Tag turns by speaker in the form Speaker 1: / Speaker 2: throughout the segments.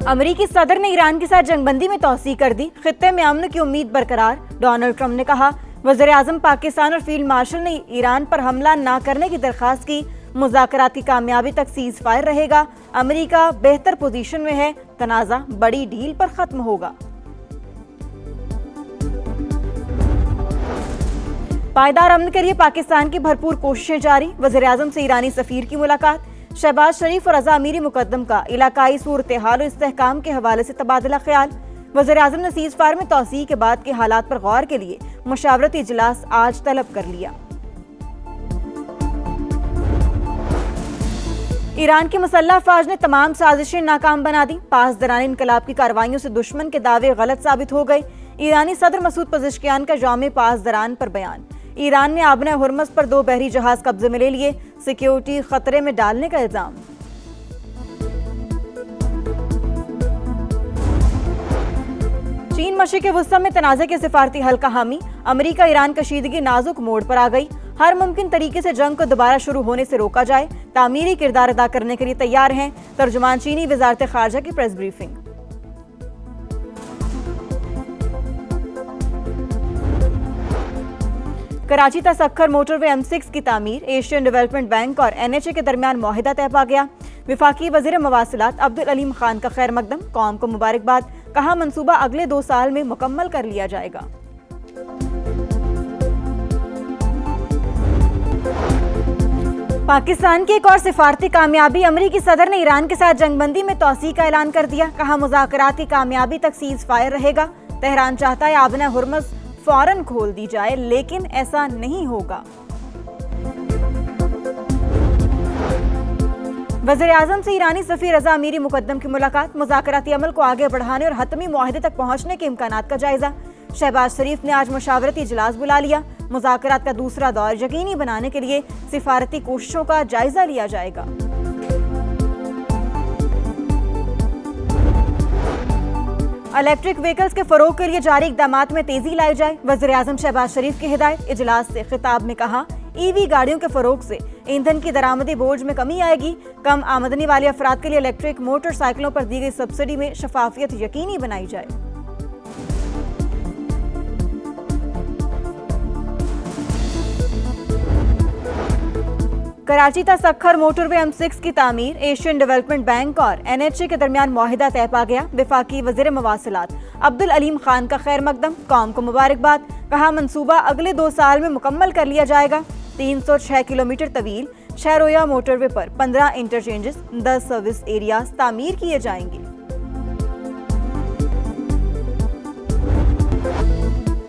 Speaker 1: अमेरिकी सदर ने ईरान के साथ जंगबंदी में तौसीह कर दी, खित्ते में अमन की उम्मीद बरकरार। डोनाल्ड ट्रंप ने कहा, वज़ीर आज़म पाकिस्तान और फील्ड मार्शल ने ईरान पर हमला न करने की दरख्वास्त की। मुज़ाकरात की कामयाबी तक सीज फायर रहेगा। अमेरिका बेहतर पोजीशन में है, तनाज़ा बड़ी डील पर खत्म होगा। पायदार अमन के लिए पाकिस्तान की भरपूर कोशिशें जारी। वज़ीर आज़म से ईरानी सफीर की मुलाकात। शहबाज शरीफ और रज़ा अमीरी मुकद्दम का इलाकाई सूरत-ए-हाल और इस्तेहकाम के हवाले से तबादला ख्याल। वज़ीर आज़म ने सीज फायर में तौसीह के बाद के हालात पर गौर के लिए मुशावरती इजलास आज तलब कर लिया। ईरान की मुसल्लह अफवाज ने तमाम साजिशें नाकाम बना दी। पासदरान इनकलाब की कार्रवाइयों से दुश्मन के दावे गलत साबित हो गए। ईरानी सदर मसूद पज़ेश्कियान का जामे पासदरान पर बयान। ईरान ने आबना हुर्मस पर 2 बहरी जहाज कब्जे में ले लिए, सिक्योरिटी खतरे में डालने का इल्जाम। चीन मशरिक़ वुस्ता में तनाज़े के सिफारती हल का हामी। अमेरिका ईरान कशीदगी नाजुक मोड़ पर आ गई। हर मुमकिन तरीके से जंग को दोबारा शुरू होने से रोका जाए, तामीरी किरदार अदा करने के लिए तैयार हैं। तर्जुमान चीनी वज़ारत ख़ारजा की प्रेस ब्रीफिंग। कराची तसक्खर मोटरवे M6 की तामीर। एशियन डेवलपमेंट बैंक और NHA के दरमियान मुआहिदा तय पा गया। विफाकी वज़ीर मवासिलात अब्दुल अलीम खान का खैर मकदम, कौम को मुबारकबाद। कहा, मंसूबा अगले 2 साल में मुकम्मल कर लिया जाएगा। पाकिस्तान की एक और सिफारती कामयाबी। अमेरिकी सदर ने ईरान के साथ जंगबंदी में तौसीह का ऐलान कर दिया। कहा, मुज़ाकरात की कामयाबी तक सीज फायर रहेगा। तेहरान चाहता है आबना हुर्मस फौरन खोल दी जाए, लेकिन ऐसा नहीं होगा। वज़ीर आज़म से ईरानी सफ़ीर रज़ा अमीरी मुकद्दम की मुलाकात। मुज़ाकराती अमल को आगे बढ़ाने और हतमी मुआहिदे तक पहुंचने के इम्कानात का जायजा। शहबाज शरीफ ने आज मुशावरती इजलास बुला लिया। मुज़ाकरात का दूसरा दौर यकीनी बनाने के लिए सिफारती कोशिशों का जायजा लिया जाएगा। इलेक्ट्रिक व्हीकल्स के फरोग के लिए जारी इक़दामात में तेजी लाई जाए। वज़ीर आज़म शहबाज शरीफ की हिदायत। इजलास से खिताब में कहा, EV गाड़ियों के फरोग से ईंधन की दरामदी बोझ में कमी आएगी। कम आमदनी वाले अफराद के लिए इलेक्ट्रिक मोटरसाइकिलों पर दी गई सब्सिडी में शफाफियत यकीनी बनाई जाए। कराची तसक्खर मोटरवे M6 की तामीर। एशियन डेवलपमेंट बैंक और NHA के दरमियान मुआहिदा तय पा गया। विफाकी वज़ीर मवासिलात अब्दुल अलीम खान का खैर मकदम, कौम को मुबारकबाद। कहा, मंसूबा अगले 2 साल में मुकम्मल कर लिया जाएगा। 306 किलोमीटर तवील 6 रोया मोटरवे पर 15 इंटरचेंजेस, 10 सर्विस एरियाज तामीर किए जाएंगे।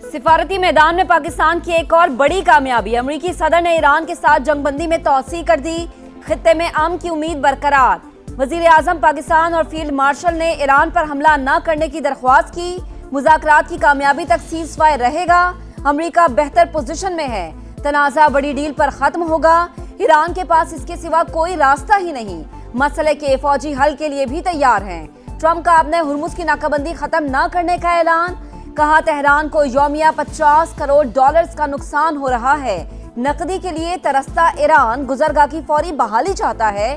Speaker 2: सिफारती मैदान में पाकिस्तान की एक और बड़ी कामयाबी। अमेरिकी सदर ने ईरान के साथ जंगबंदी में तौसीह कर दी, खित्ते में अमन की उम्मीद बरकरार। वज़ीर आज़म पाकिस्तान और फील्ड मार्शल ने ईरान पर हमला न करने की दरख्वास्त की। मुज़ाकरात की कामयाबी तक सीज फायर रहेगा। अमेरिका बेहतर पोजीशन में है, तनाज़ा बड़ी डील पर खत्म होगा। ईरान के पास इसके सिवा कोई रास्ता ही नहीं। मसले के फौजी हल के लिए भी तैयार हैं। ट्रंप का अपने हुर्मुज़ की नाकाबंदी खत्म न करने का ऐलान। कहा, तेहरान को यौमिया $50 करोड़ का नुकसान हो रहा है। नकदी के लिए तरसता ईरान गुजरगाह की फौरी बहाली चाहता है।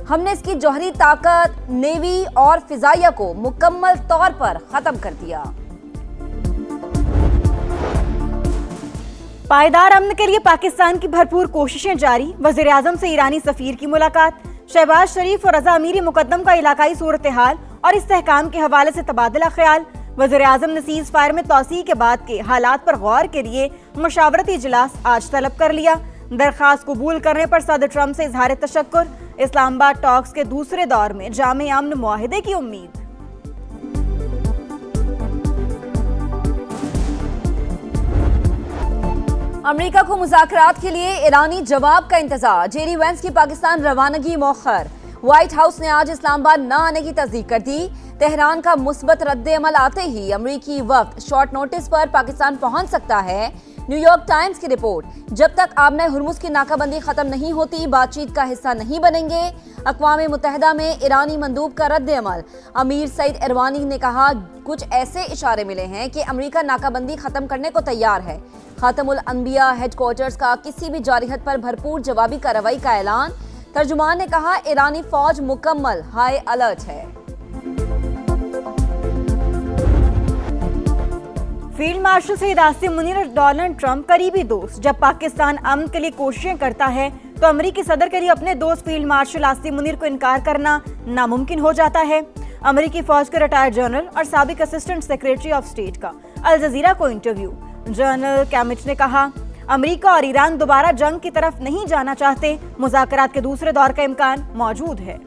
Speaker 2: हमने इसकी जौहरी ताकत, नेवी और फिजाइया को मुकम्मल तौर पर खत्म कर दिया।
Speaker 1: पायदार अमन के लिए पाकिस्तान की भरपूर कोशिशें जारी। वज़ीर आज़म से ईरानी सफीर की मुलाकात। शहबाज शरीफ और रज़ा अमीरी मुकद्दम का इलाकाई सूरत-ए-हाल और इस्तेहकाम के हवाले से तबादला ख्याल। वज़ीर आज़म ने सीज फायर में तौसीह के बाद के हालात पर गौर के लिए मुशावरती इजलास आज तलब कर लिया। दरख्वास्त कबूल करने पर सदर ट्रंप से इजहार तशक्कुर। इस्लामाबाद टॉक्स के दूसरे दौर में जामे अमन मुआहिदे की उम्मीद।
Speaker 2: अमेरिका को मुज़ाकरात के लिए ईरानी जवाब का इंतजार। जेडी वेंस की पाकिस्तान रवानगी मौखर। व्हाइट हाउस ने आज इस्लामाबाद न आने की तस्दीक कर दी। तेहरान का मुस्बत रद्द-ए-अमल आते ही अमरीकी वफ्द शॉर्ट नोटिस पर पाकिस्तान पहुंच सकता है। न्यूयॉर्क टाइम्स की रिपोर्ट। जब तक आबना हुर्मुज़ की नाकाबंदी खत्म नहीं होती, बातचीत का हिस्सा नहीं बनेंगे। अक़वाम मुत्तहिदा में ईरानी मंदूब का रद्द-ए-अमल। अमीर सईद इरवानी ने कहा, कुछ ऐसे इशारे मिले हैं कि अमरीका नाकाबंदी खत्म करने को तैयार है। खातमुल अंबिया हेडक्वार्टर्स का किसी भी जारिहत पर भरपूर जवाबी कार्रवाई का ऐलान। तर्जुमान ने कहा, ईरानी फौज मुकम्मल हाई अलर्ट है।
Speaker 1: फील्ड मार्शल सईद आसिम मुनीर और डोनाल्ड ट्रंप करीबी दोस्त। जब पाकिस्तान अमन के लिए कोशिशें करता है तो अमेरिकी सदर के लिए अपने दोस्त फील्ड मार्शल आसिम मुनीर को इनकार करना नामुमकिन हो जाता है। अमेरिकी फौज के रिटायर्ड जनरल और साबिक असिस्टेंट सेक्रेटरी ऑफ स्टेट का अल जजीरा को इंटरव्यू। जनरल कैमिट ने कहा, अमेरिका और ईरान दोबारा जंग की तरफ नहीं जाना चाहते, मुज़ाकरात के दूसरे दौर का इम्कान मौजूद है।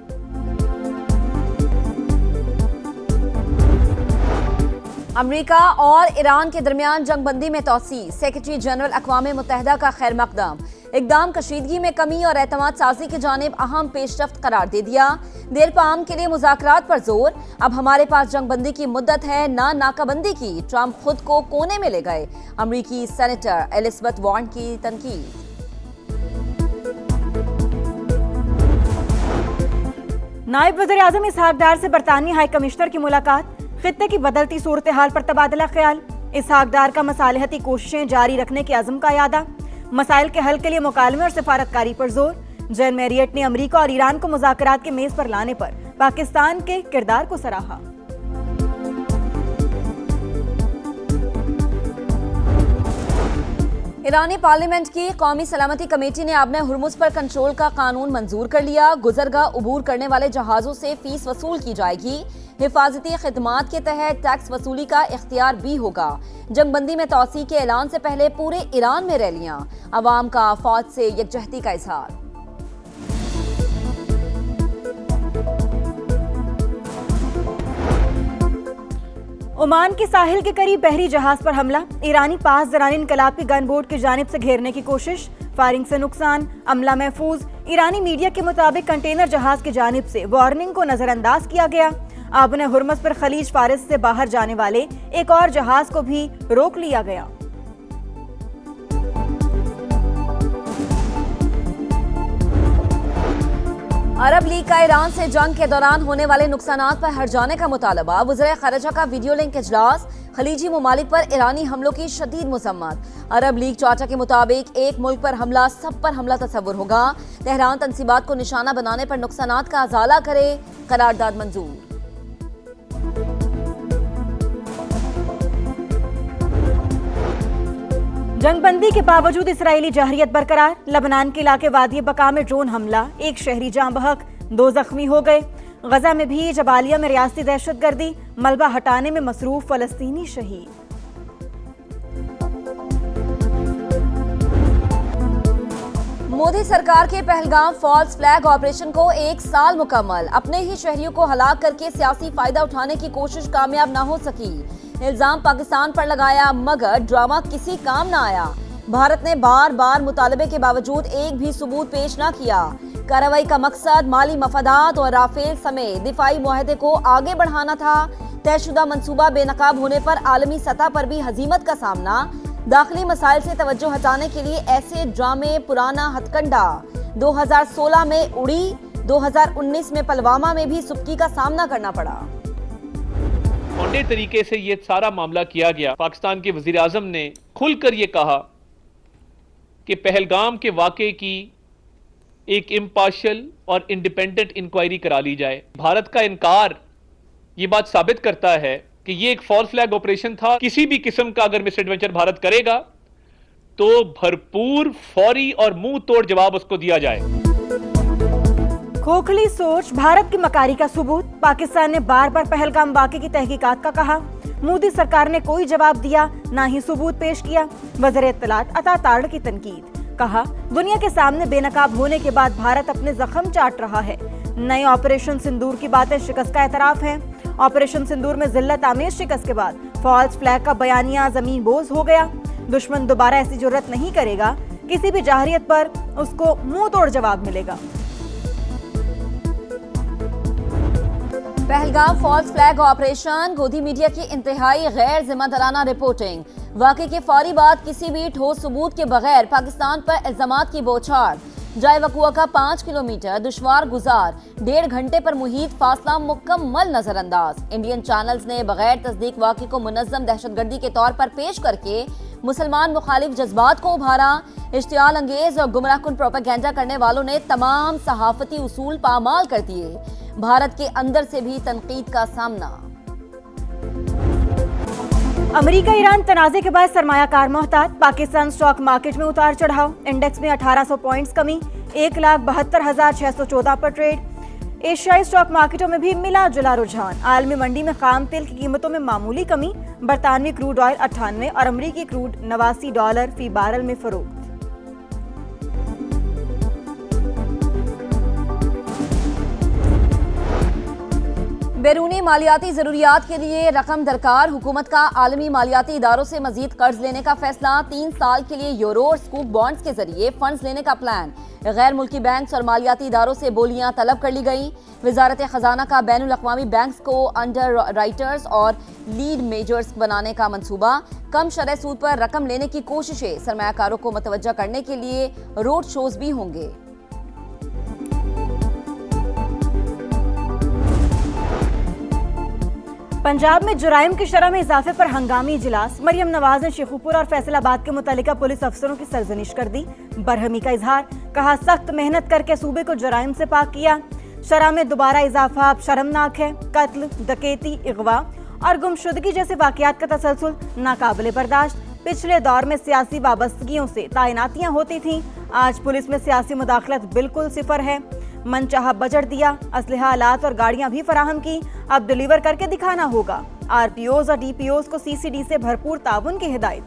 Speaker 2: अमेरिका और ईरान के दरमियान जंगबंदी में तोसी। सेक्रेटरी जनरल अक़वाम मुत्तहिदा का खैर मकदम। इक़दाम कशीदगी में कमी और एतमाद साजी की जानिब अहम पेशरफ्त करार दे दिया। देर पाम के लिए मुज़ाकरात पर जोर। अब हमारे पास जंगबंदी की मुद्दत है, ना नाकाबंदी की। ट्रंप खुद को कोने में ले गए। अमरीकी सेनेटर एलिज़ाबेथ वार्न की तनकीद।
Speaker 1: नायब वज़ीर आज़म इसहाक डार से बरतानवी हाई कमिश्नर की मुलाकात। खित्ते की बदलती सूरत हाल पर तबादला ख्याल। इसहाक डार का मसालहती कोशिशें जारी रखने के अज़्म का यादा। मसाइल के हल के लिए मुकालमे और सिफारतकारी पर जोर। जैन मैरियट ने अमेरिका और ईरान को मुज़ाकरात के मेज पर लाने पर पाकिस्तान के किरदार को सराहा।
Speaker 2: ईरानी पार्लियामेंट की कौमी सलामती कमेटी ने आपने हुर्मुज पर कंट्रोल का कानून मंजूर कर लिया। गुजरगाह उबूर करने वाले जहाजों से फीस वसूल की जाएगी। हिफाजती खिदमात के तहत टैक्स वसूली का इख्तियार भी होगा। जंगबंदी में तोसी के ऐलान से पहले पूरे ईरान में रैलियां। अवाम का फौज से यकजहती का इजहार।
Speaker 1: ओमान के साहिल के करीब बहरी जहाज पर हमला। ईरानी पास दरानी इनकलाब की गन बोट की जानिब से घेरने की कोशिश। फायरिंग से नुकसान, अमला महफूज। ईरानी मीडिया के मुताबिक कंटेनर जहाज की जानिब से वार्निंग को नजरअंदाज किया गया। आबने हुर्मस पर खलीज फारिस से बाहर जाने वाले एक और जहाज को भी रोक लिया गया।
Speaker 2: अरब लीग का ईरान से जंग के दौरान होने वाले नुकसानात पर हर्जाने का मुतालबा। वज़ीर ख़ारिजा का वीडियो लिंक इजलास। खलीजी ममालिक पर ईरानी हमलों की शदीद मज़म्मत। अरब लीग चार्टर के मुताबिक एक मुल्क पर हमला सब पर हमला तस्वुर होगा। तेहरान तंसीबात को निशाना बनाने पर नुकसानात का अजाला करे। करारदाद मंजूर।
Speaker 1: जंगबंदी के बावजूद इसराइली जहरियत बरकरार। लबनान के इलाके वादी बका में ड्रोन हमला, एक शहरी जाँ बहक, 2 जख्मी हो गए। गजा में भी जबालिया में रियासती दहशतगर्दी, मलबा हटाने में मसरूफ फलस्तीनी शहीद।
Speaker 2: मोदी सरकार के पहलगाम फॉल्स फ्लैग ऑपरेशन को 1 साल मुकम्मल। अपने ही शहरियों को हलाक करके सियासी फायदा उठाने की कोशिश कामयाब न हो सकी। इल्जाम पाकिस्तान पर लगाया, मगर ड्रामा किसी काम न आया। भारत ने बार बार मुतालबे के बावजूद एक भी सबूत पेश न किया। कार्रवाई का मकसद माली मफादात और राफेल समेत दिफाई मुआहदे को आगे बढ़ाना था। तयशुदा मंसूबा बेनकाब होने पर आलमी सतह पर भी हजीमत का सामना। दाखिली मसाइल से तवज्जो हटाने के लिए ऐसे ड्रामे पुराना हथकंडा। 2016 में उड़ी, 2019 में पुलवामा में भी सुबकी का सामना करना पड़ा।
Speaker 3: औंधे तरीके से ये सारा मामला किया गया। पाकिस्तान के वजीर आजम ने खुलकर ये कहा कि पहलगाम के वाक़े की एक इम्पार्शियल और इंडिपेंडेंट इंक्वायरी करा ली जाए। भारत का इनकार ये बात साबित करता है कि ये एक फॉल्स फ्लैग ऑपरेशन था। किसी भी किस्म का अगर मिसएडवेंचर भारत करेगा तो भरपूर, फौरी और मुंह तोड़ जवाब उसको दिया जाए।
Speaker 1: खोखली सोच, भारत की मकारी का सबूत। पाकिस्तान ने बार बार पहलगाम वाक़े की तहकीकात का कहा। मोदी सरकार ने कोई जवाब दिया, ना ही सबूत पेश किया। वज़ीर इत्तलात अता ताड़ की तनकीद। कहा, दुनिया के सामने बेनकाब होने के बाद भारत अपने जख्म चाट रहा है। नए ऑपरेशन सिंदूर की बातें शिकस्त का एतराफ है। ऑपरेशन सिंदूर में जिल्लत आमेज शिकस्त के बाद फॉल्स फ्लैग का बयानिया जमीन बोझ हो गया। दुश्मन दोबारा ऐसी जुर्रत नहीं करेगा। किसी भी जाहरियत पर उसको मुंह तोड़ जवाब मिलेगा।
Speaker 2: पहलगाम फॉल्स फ्लैग ऑपरेशन, गोदी मीडिया की इंतहाई गैर जिम्मेदाराना रिपोर्टिंग। वाक़े के फौरी बाद किसी भी ठोस सबूत के बगैर पाकिस्तान पर इल्जामात की बौछार। जाए वक़ुआ का 5 किलोमीटर दुश्वार गुजार, 1.5 घंटे पर मुहीत फासला मुकम्मल नजरअंदाज। इंडियन चैनल्स ने बगैर तस्दीक वाक़े को मुनज़्ज़म दहशतगर्दी के तौर पर पेश करके मुसलमान मुखालिफ जज्बात को उभारा। इश्तियाल अंगेज और गुमराहकुन प्रोपेगेंडा करने वालों ने तमाम सहाफती उसूल पामाल कर दिए। भारत के अंदर से भी तनकीद का सामना।
Speaker 1: अमेरिका ईरान तनाजे के बाद सरमायाकार मोहतात, पाकिस्तान स्टॉक मार्केट में उतार चढ़ाव, इंडेक्स में 1800 पॉइंट्स कमी, 1,72,614 पर ट्रेड। एशियाई स्टॉक मार्केटों में भी मिला जुला रुझान, आलमी मंडी में खाम तेल की कीमतों में मामूली कमी, बरतानवी क्रूड ऑयल 98 और अमरीकी क्रूड $89 फी बैरल में फरोख्त।
Speaker 2: बैरूनी मालियाती जरूरियात के लिए रकम दरकार, हुकूमत का आलमी मालियाती इदारों से मजीद कर्ज लेने का फैसला, 3 साल के लिए यूरो और स्कूप बॉन्ड्स के जरिए फंड्स लेने का प्लान। गैर मुल्की बैंक्स और मालियाती इदारों से बोलियां तलब कर ली गई। वजारत खजाना का बैनुल अक़वामी बैंक्स को अंडर राइटर्स और लीड मेजर्स बनाने का मंसूबा, कम शरह सूद पर रकम लेने की कोशिशें, सरमायाकारों को मुतवज्जा करने के लिए रोड शोज भी होंगे।
Speaker 1: पंजाब में जुराइम की शरह में इजाफे पर हंगामी इजलास, मरियम नवाज ने शेखुपुर और फैसलाबाद के मुतल्लिका पुलिस अफसरों की सरजनिश कर दी, बरहमी का इजहार, कहा सख्त मेहनत करके सूबे को जुराइम से पाक किया। शरह में दोबारा इजाफा अब शर्मनाक है, कत्ल, डकैती, अगवा और गुमशुदगी जैसे वाकयात का तसलसल नाकाबिले बर्दाश्त। पिछले दौर में सियासी वाबस्तगियों से तैनातियां होती थीं, आज पुलिस में सियासी मुदाखलत बिल्कुल सिफर है। मनचाहा बजट दिया, असलहा आलात और गाड़ियां भी फराहम की, अब डिलीवर करके दिखाना होगा। आरपीओज और डीपीओज को सीसीडी से भरपूर ताउन की हिदायत।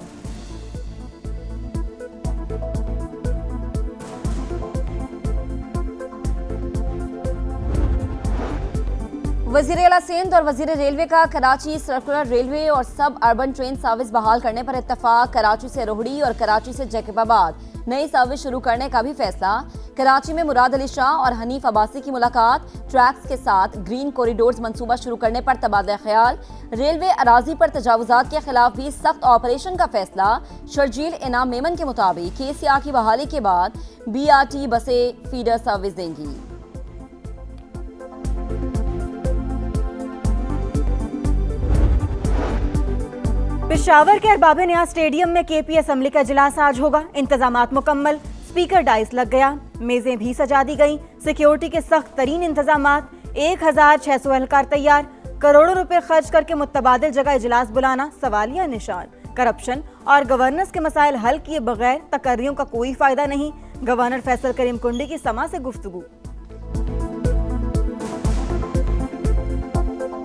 Speaker 2: वजीर आला सिंध और वजीर रेलवे का कराची सर्कुलर रेलवे और सब अर्बन ट्रेन सर्विस बहाल करने पर इत्तफाक, कराची से रोहड़ी और कराची से जैकबाबाद नई सर्विस शुरू करने का भी फैसला। कराची में मुराद अली शाह और हनीफ अब्बासी की मुलाकात, ट्रैक्स के साथ ग्रीन कॉरिडोर्स मंसूबा शुरू करने पर तबादला ख्याल। रेलवे अराजी पर तजावुजात के खिलाफ भी सख्त ऑपरेशन का फैसला। शर्जील इनाम मेमन के मुताबिक केसीआर की बहाली के बाद बीआरटी बसें फीडर सर्विस देंगी।
Speaker 1: पेशावर के अरबाब न्याज स्टेडियम में केपी असम्बली का इजलास आज होगा, इंतजामात मुकम्मल, स्पीकर डाइस लग गया, मेजें भी सजा दी गईं, सिक्योरिटी के सख्त तरीन इंतजामात, 1,600 एहलकार तैयार, करोड़ों रुपए खर्च करके मुतबादिल जगह इजलास बुलाना सवालिया निशान। करप्शन और गवर्नेंस के मसाइल हल किए बगैर तकर्रियों का कोई फायदा नहीं, गवर्नर फैसल करीम कुंडी की समा से गुफ्तगू।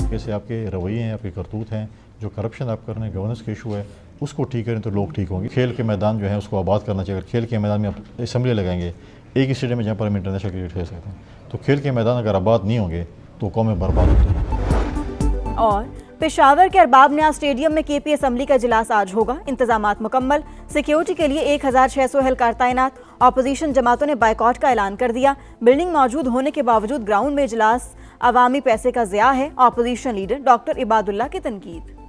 Speaker 4: कैसे आपके रवैये हैं, आपके करतूत हैं, जो करप्शन आप कर रहे हैं, गवर्नेंस का इशू है, उसको ठीक करें तो लोग ठीक होंगे। खेल के मैदान जो है उसको आबाद करना चाहिए। खेल के मैदान में आप असम्बली लगाएंगे, एक ही स्टेडियम में जहाँ पर हम इंटरनेशनल क्रिकेट खेल सकते हैं, तो खेल के मैदान अगर आबाद नहीं होंगे तो कौमें बर्बाद होती हैं।
Speaker 1: और पेशावर के अरबाब न्याज स्टेडियम में केपी असम्बली का इजलास आज होगा, इंतजामात मुकम्मल, सिक्योरिटी के लिए 1,600 एहलकार तैनात। ऑपोजिशन जमातों ने बाइकॉट का ऐलान कर दिया, बिल्डिंग मौजूद होने के बावजूद ग्राउंड में इजलास अवामी पैसे का ज़िया है, ऑपोजिशन लीडर डॉक्टर इबादुल्ला की तनकीद।